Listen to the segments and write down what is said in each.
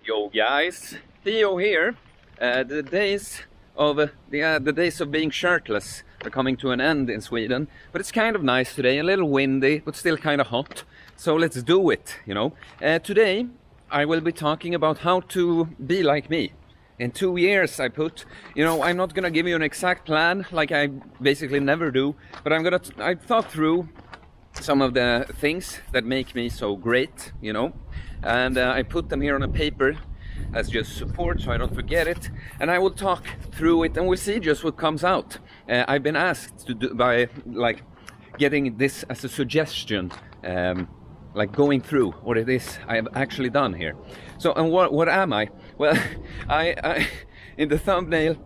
Yo guys, Theo here. The days of being shirtless are coming to an end in Sweden, but it's kind of nice today, a little windy, but still kind of hot. So let's do it, you know. Today I will be talking about how to be like me. In 2 years, I put, you know, I'm not gonna give you an exact plan like I basically never do, but I thought through some of the things that make me so great, you know, and I put them here on a paper as just support so I don't forget it, and I will talk through it and we'll see just what comes out. I've been asked to do by like getting this as a suggestion, like going through what it is I have actually done here. So, and what am I? Well, I in the thumbnail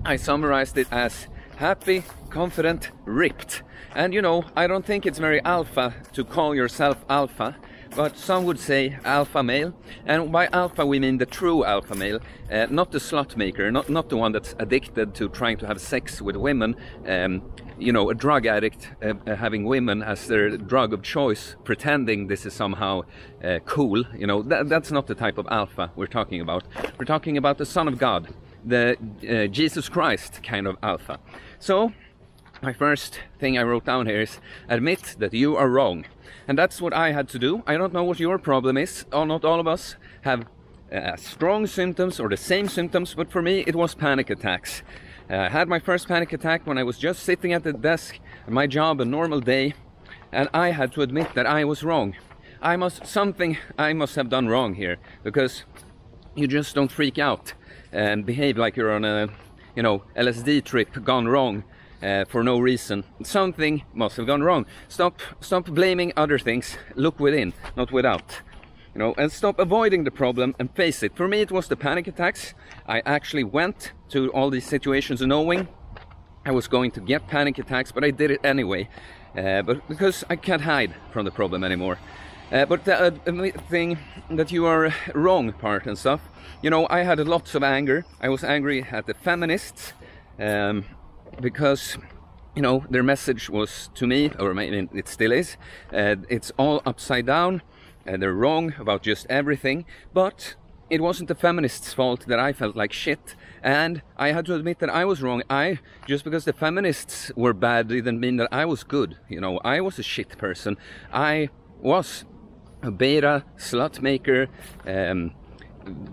I summarized it as happy, confident, ripped. And you know, I don't think it's very alpha to call yourself alpha, but some would say alpha male. And by alpha we mean the true alpha male, not the slut maker, not the one that's addicted to trying to have sex with women, you know, a drug addict having women as their drug of choice, pretending this is somehow cool. You know, that's not the type of alpha we're talking about. We're talking about the Son of God, the Jesus Christ kind of alpha. So my first thing I wrote down here is admit that you are wrong. And that's what I had to do. I don't know what your problem is. Not all of us have strong symptoms or the same symptoms, but for me it was panic attacks. I had my first panic attack when I was just sitting at the desk at my job, a normal day, and I had to admit that I was wrong. Something I must have done wrong here, because you just don't freak out and behave like you're on a, you know, LSD trip gone wrong. For no reason. Something must have gone wrong. Stop blaming other things. Look within, not without. You know, and stop avoiding the problem and face it. For me, it was the panic attacks. I actually went to all these situations knowing I was going to get panic attacks, but I did it anyway. But because I can't hide from the problem anymore. But the thing that you are wrong part and stuff. You know, I had lots of anger. I was angry at the feminists. Because, you know, their message was to me, or maybe it still is, it's all upside down, they're wrong about just everything, but it wasn't the feminists' fault that I felt like shit, and I had to admit that I was wrong. Just because the feminists were bad didn't mean that I was good, you know, I was a shit person. I was a beta, slut maker,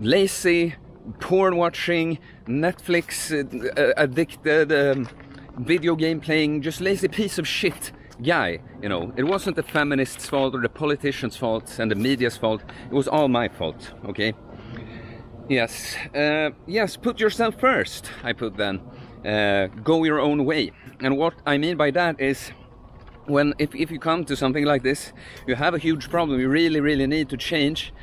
lazy, porn watching, Netflix addicted, video game playing, just lazy piece of shit guy, you know. It wasn't the feminists' fault or the politicians' fault and the media's fault. It was all my fault, okay? Yes, yes, put yourself first, I put then. Go your own way. And what I mean by that is, if you come to something like this, you have a huge problem, you really need to change,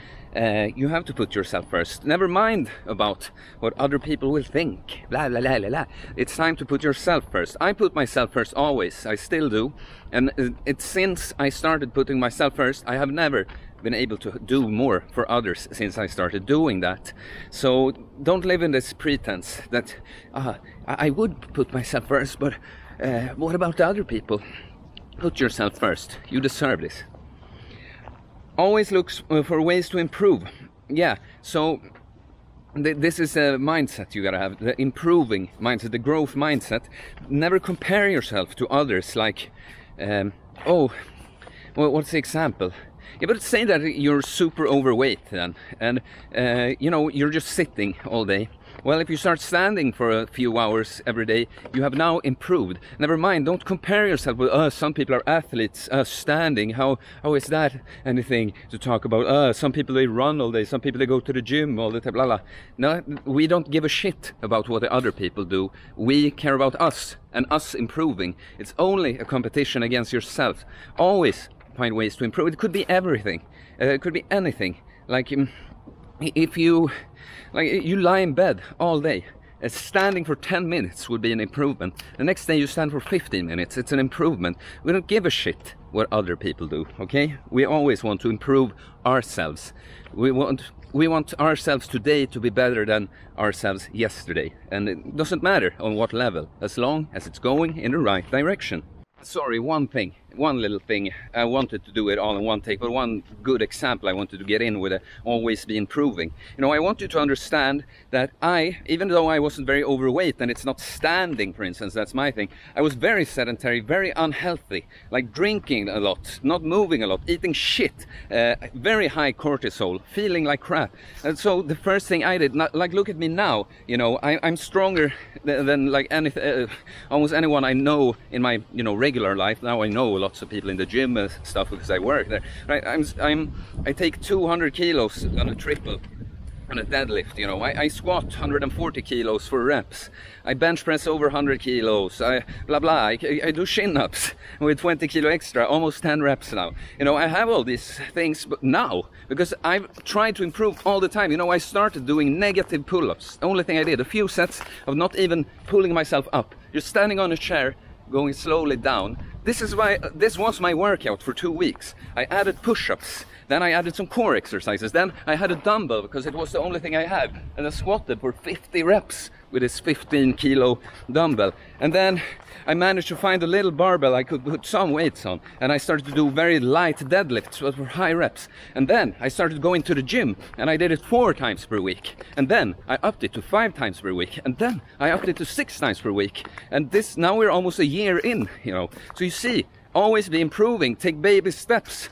you have to put yourself first. Never mind about what other people will think. Blah, blah, blah, blah, blah. It's time to put yourself first. I put myself first always. I still do. And it's since I started putting myself first, I have never been able to do more for others since I started doing that. So don't live in this pretense that I would put myself first, but what about the other people? Put yourself first. You deserve this. Always looks for ways to improve. Yeah, so this is a mindset you gotta have, the improving mindset, the growth mindset. Never compare yourself to others like, oh, well, what's the example? Yeah, but say that you're super overweight then, and you know, you're just sitting all day. Well, if you start standing for a few hours every day, you have now improved. Never mind, don't compare yourself with, some people are athletes, standing, how is that anything to talk about? Some people, they run all day, some people, they go to the gym all the time, blah, blah. No, we don't give a shit about what the other people do. We care about us and us improving. It's only a competition against yourself. Always find ways to improve. It could be everything. It could be anything. Like, if you lie in bed all day, standing for 10 minutes would be an improvement. The next day you stand for 15 minutes, it's an improvement. We don't give a shit what other people do, okay? We always want to improve ourselves. We want ourselves today to be better than ourselves yesterday. And it doesn't matter on what level, as long as it's going in the right direction. Sorry, one thing. one little thing. I wanted to do it all in one take, but one good example I wanted to get in with always be improving. You know, I want you to understand that even though I wasn't very overweight, and it's not standing, for instance, that's my thing, I was very sedentary, very unhealthy, like drinking a lot, not moving a lot, eating shit, very high cortisol, feeling like crap. And so the first thing I did, like, look at me now, you know, I'm stronger than like almost anyone I know in my, you know, regular life. Now I know lots of people in the gym and stuff because I work there. Right? I take 200 kilos on a triple on a deadlift. You know, I squat 140 kilos for reps. I bench press over 100 kilos. I do chin-ups with 20 kilo extra, almost 10 reps now. You know, I have all these things, but now, because I've tried to improve all the time. You know, I started doing negative pull-ups. The only thing I did, a few sets of not even pulling myself up, just standing on a chair, going slowly down. This was my workout for 2 weeks. I added push-ups, then I added some core exercises, then I had a dumbbell because it was the only thing I had, and I squatted for 50 reps with this 15 kilo dumbbell. And then I managed to find a little barbell I could put some weights on, and I started to do very light deadlifts but for high reps. And then I started going to the gym, and I did it 4 times per week, and then I upped it to 5 times per week, and then I upped it to 6 times per week. And this, now we're almost a year in, you know. So you see, always be improving, take baby steps.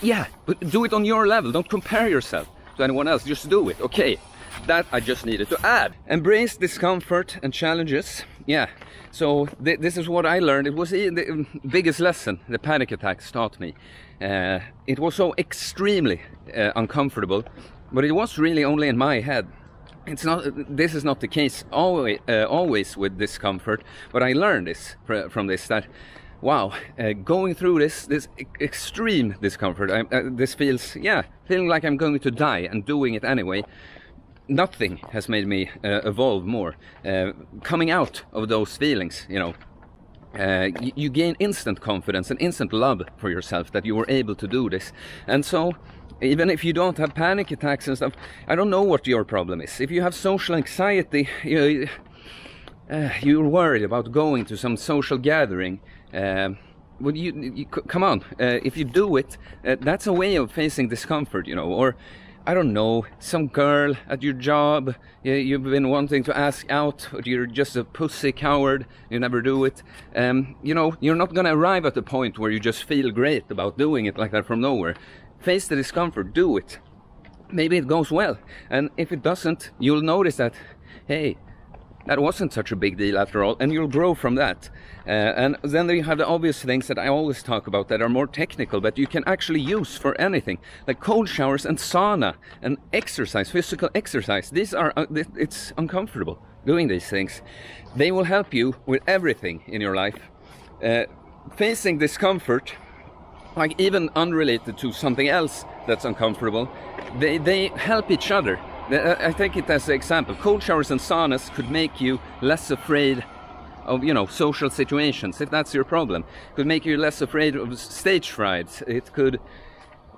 Yeah, but do it on your level. Don't compare yourself to anyone else. Just do it. Okay, that I just needed to add. Embrace discomfort and challenges. Yeah, so this is what I learned. It was the biggest lesson the panic attacks taught me. It was so extremely uncomfortable, but it was really only in my head. It's not. This is not the case always with discomfort, but I learned this from this, that wow, going through this extreme discomfort, this feels, yeah, feeling like I'm going to die and doing it anyway. Nothing has made me evolve more. Coming out of those feelings, you know, you gain instant confidence and instant love for yourself that you were able to do this. And so, even if you don't have panic attacks and stuff, I don't know what your problem is. If you have social anxiety, you're worried about going to some social gathering, well, you come on, if you do it, that's a way of facing discomfort, you know. Or I don't know, some girl at your job you've been wanting to ask out, but you're just a pussy coward, you never do it. You know, you're not gonna arrive at the point where you just feel great about doing it like that from nowhere. Face the discomfort, do it. Maybe it goes well, and if it doesn't, you'll notice that, hey, that wasn't such a big deal after all, and you'll grow from that. And then you have the obvious things that I always talk about that are more technical, but you can actually use for anything, like cold showers and sauna and exercise, physical exercise. These are, it's uncomfortable doing these things. They will help you with everything in your life. Facing discomfort, like even unrelated to something else that's uncomfortable, they help each other. I take it as an example. Cold showers and saunas could make you less afraid of, you know, social situations, if that's your problem. It could make you less afraid of stage fright. It could,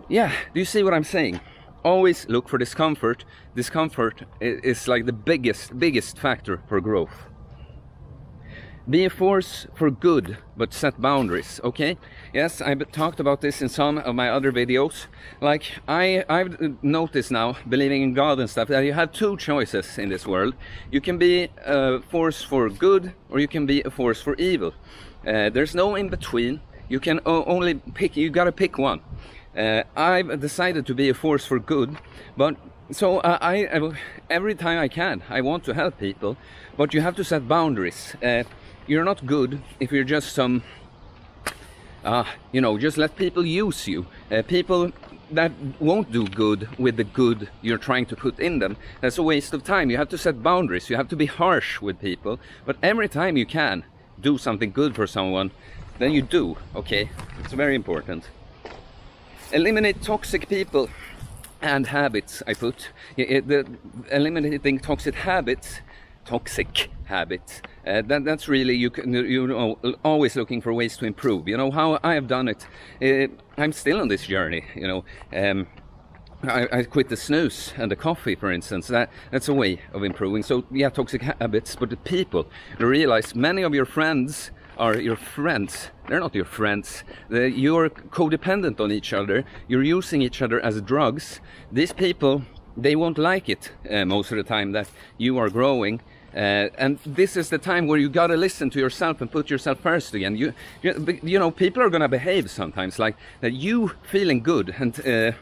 yeah, do you see what I'm saying? Always look for discomfort. Discomfort is like the biggest factor for growth. Be a force for good, but set boundaries, okay? Yes, I've talked about this in some of my other videos. Like, I've noticed now, believing in God and stuff, that you have 2 choices in this world. You can be a force for good, or you can be a force for evil. There's no in between. You can only pick, you gotta pick one. I've decided to be a force for good, but so every time I can, I want to help people, but you have to set boundaries. You're not good if you're just some, you know, just let people use you. People that won't do good with the good you're trying to put in them, that's a waste of time. You have to set boundaries. You have to be harsh with people, but every time you can do something good for someone, then you do, okay? It's very important. Eliminate toxic people and habits, I put. Eliminating toxic habits, that's really, you know, always looking for ways to improve. You know how I have done it. I'm still on this journey, you know. I quit the snooze and the coffee, for instance. That's a way of improving. So yeah, toxic habits, but the people, you realize many of your friends are your friends. They're not your friends. You're codependent on each other. You're using each other as drugs. These people, they won't like it most of the time that you are growing. And this is the time where you gotta listen to yourself and put yourself first again. You know, people are gonna behave sometimes like that. You feeling good and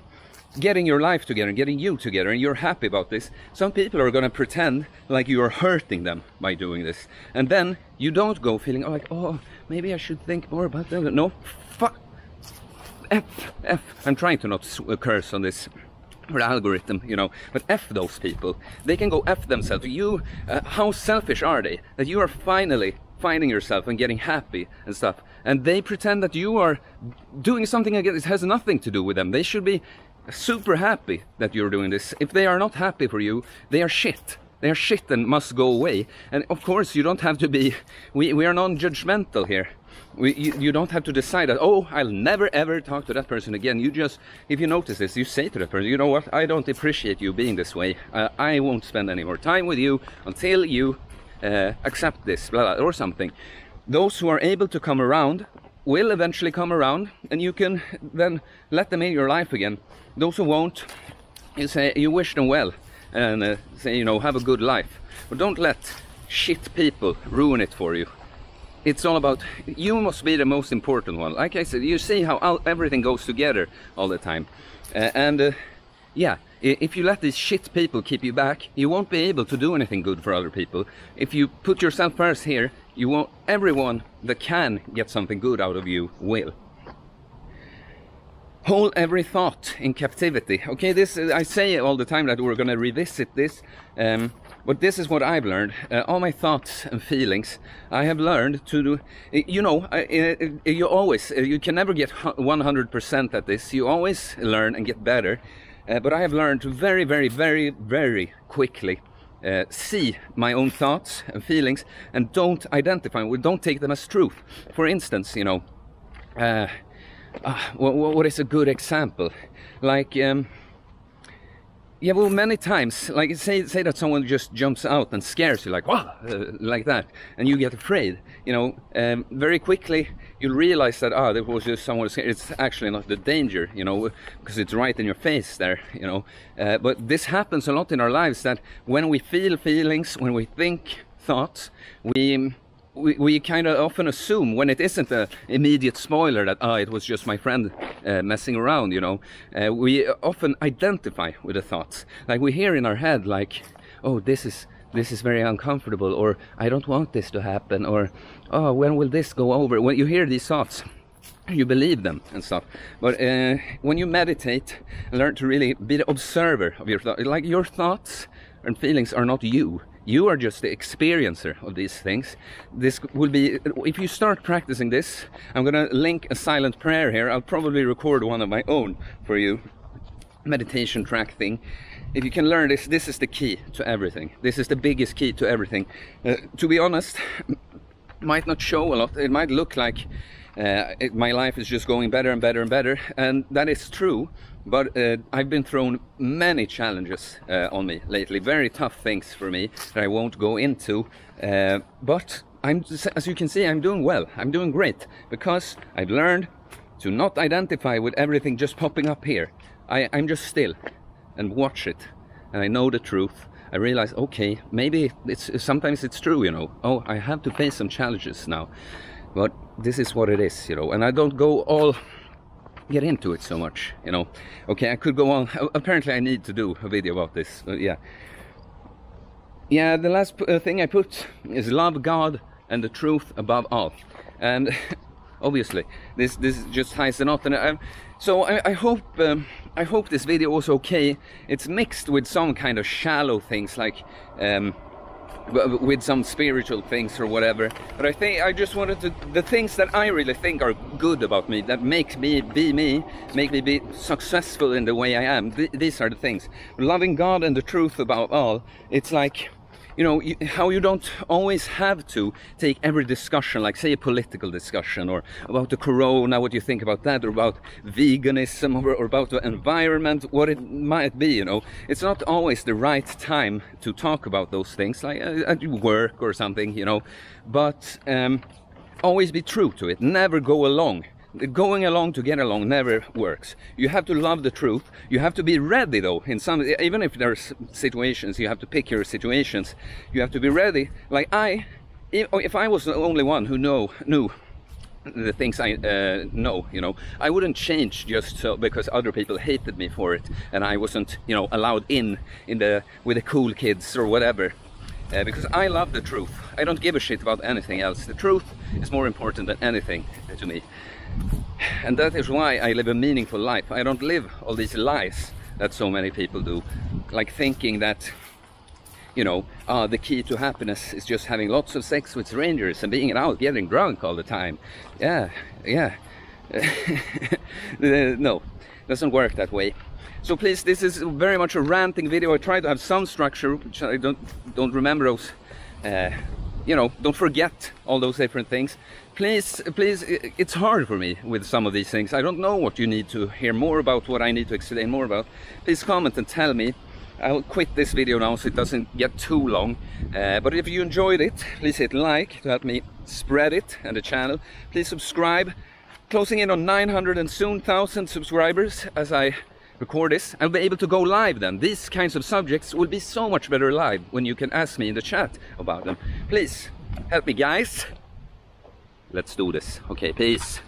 getting your life together, getting you together, and you're happy about this. Some people are gonna pretend like you are hurting them by doing this, and then you don't go feeling like, oh, maybe I should think more about that. No, fuck, F. I'm trying to not curse on this or algorithm, you know, but F those people. They can go F themselves. You, how selfish are they that you are finally finding yourself and getting happy and stuff, and they pretend that you are doing something again. It has nothing to do with them. They should be super happy that you're doing this. If they are not happy for you, they are shit. They are shit and must go away. And of course, you don't have to be. We are non-judgmental here. You don't have to decide that, oh, I'll never ever talk to that person again. You just, if you notice this, you say to that person, you know what, I don't appreciate you being this way. I won't spend any more time with you until you accept this, blah, blah, or something. Those who are able to come around will eventually come around, and you can then let them in your life again. Those who won't, you say, you wish them well, and say, you know, have a good life. But don't let shit people ruin it for you. It's all about, you must be the most important one. Like I said, you see how everything goes together all the time. Yeah, if you let these shit people keep you back, you won't be able to do anything good for other people. If you put yourself first here, you won't, everyone that can get something good out of you will. Hold every thought in captivity. Okay, this I say all the time that we're going to revisit this, but this is what I've learned. All my thoughts and feelings, I have learned to do. You know, you can never get 100% at this. You always learn and get better. But I have learned to very, very, very, very quickly see my own thoughts and feelings and don't identify them. Don't take them as truth. For instance, you know. What is a good example? Like, yeah, well, many times, like say that someone just jumps out and scares you, like, wow, like that, and you get afraid. You know, very quickly you'll realize that, that was just someone scared. It's actually not the danger, you know, because it's right in your face there, you know. But this happens a lot in our lives, that when we feel feelings, when we think thoughts, we kind of often assume, when it isn't an immediate spoiler, that it was just my friend messing around, you know. We often identify with the thoughts, like we hear in our head, like, oh, this is very uncomfortable, or I don't want this to happen, or oh, when will this go over? When you hear these thoughts, you believe them and stuff. But when you meditate, learn to really be the observer of your thoughts. Like, your thoughts and feelings are not you. You are just the experiencer of these things. This will be, if you start practicing this, I'm gonna link a silent prayer here. I'll probably record one of my own for you, meditation track thing. If you can learn this, this is the key to everything. This is the biggest key to everything. To be honest, it might not show a lot. It might look like my life is just going better and better and better, and that is true. But I've been thrown many challenges on me lately, very tough things for me that I won't go into. But as you can see, I'm doing well. I'm doing great, because I've learned to not identify with everything just popping up here. I'm just still and watch it, and I know the truth. I realize, okay, maybe sometimes it's true, you know. Oh, I have to face some challenges now, but this is what it is, you know. And I don't get into it so much, you know. Okay, I could go on. Apparently I need to do a video about this, but yeah, the last thing I put is love God and the truth above all. And obviously this just ties the knot. And so I hope this video was okay. It's mixed with some kind of shallow things, like with some spiritual things or whatever. But I think I just wanted to, the things that I really think are good about me, that make me be me, make me be successful in the way I am. These are the things. Loving God and the truth about all. It's like, you know, how you don't always have to take every discussion, like say a political discussion, or about the corona, what you think about that, or about veganism, or about the environment, what it might be, you know. It's not always the right time to talk about those things, like at work or something, you know. But always be true to it. Never go along. Going along to get along never works. You have to love the truth. You have to be ready, though. In some, even if there's situations, you have to pick your situations. You have to be ready. Like if I was the only one who knew the things I know, you know, I wouldn't change just so because other people hated me for it, and I wasn't, you know, allowed in with the cool kids or whatever. Because I love the truth. I don't give a shit about anything else. The truth is more important than anything to me. And that is why I live a meaningful life. I don't live all these lies that so many people do. Like thinking that, you know, the key to happiness is just having lots of sex with strangers and being out getting drunk all the time. Yeah. No, doesn't work that way. So please, this is very much a ranting video. I try to have some structure, which I don't remember those, you know, don't forget all those different things. Please, it's hard for me with some of these things. I don't know what you need to hear more about, what I need to explain more about. Please comment and tell me. I'll quit this video now so it doesn't get too long. But if you enjoyed it, please hit like to help me spread it and the channel. Please subscribe. Closing in on 900 and soon 1,000 subscribers as I record this. I'll be able to go live then. These kinds of subjects will be so much better live when you can ask me in the chat about them. Please help me, guys. Let's do this. Okay, peace.